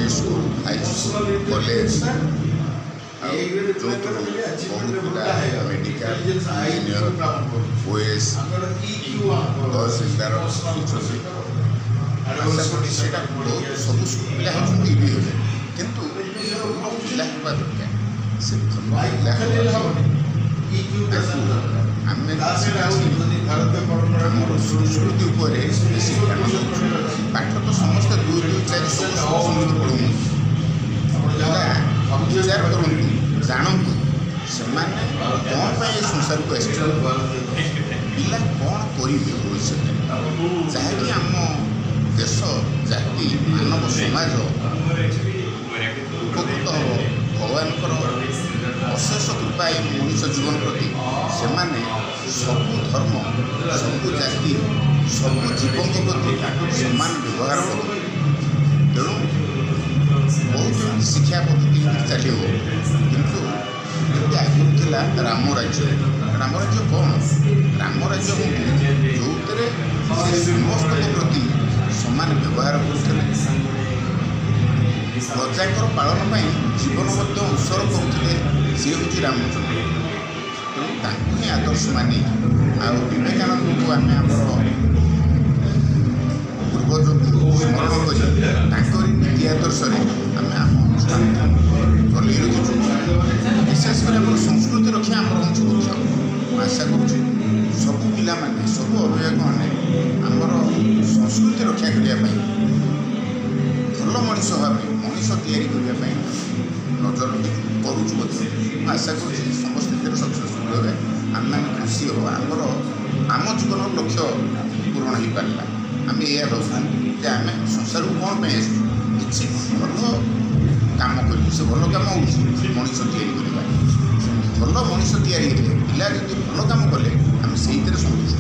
Middle school high school college जो बहुत पिला मेडिकल इंजीनियर ओएस दस 11 बहुत सब पिला होती किंतु पिला होगा दरकार से आम संस्कृति पाठ तो समस्त 2 2 4 संस्कृत पढ़ू विचार करूँ जानतु से कौन संसार को पिला कौन करेंगे भविष्य जहाँकि आम देश जाति मानव समाज उपकृत हम भगवान अशेष कृपा मनुष्य जीवन प्रति से सबु धर्म सबु जाति सबु जीवन प्रति सम्मान व्यवहार कर तेणु बहुत शिक्षा पद्धति चलो किंतु आगुरी था राम राज्य कौन राम राज्य जो समस्त प्रति समान व्यवहार करते प्रजा पालन जीवन उत्सर्ग करते सी हूँ रामचंद्र तेणु ही आदर्श मानी विवेकानंद को आम पूर्वज स्मरण कर नीति आदर्श आम अनुष्ठान चलि रखी विशेषकर संस्कृति रक्षा आम मुख्य आशा कर सबू पिला सबू अभिभावक मैंने आमर संस्कृति रक्षा करने भल मनीष भाव मनीष या नजर करुचु आशा कर समस्त सक्सेसफुल हे आम खुशी हो आम जीवन लक्ष्य पूरण हो पारा आम यह भावना कि आम संसार को कौन कि भल कम कर भल कम हो मनीष भल मनीष पिला जो भल कम कले आम से सन्तुष्ट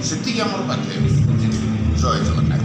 से आम पाखे जय जगन्नाथ।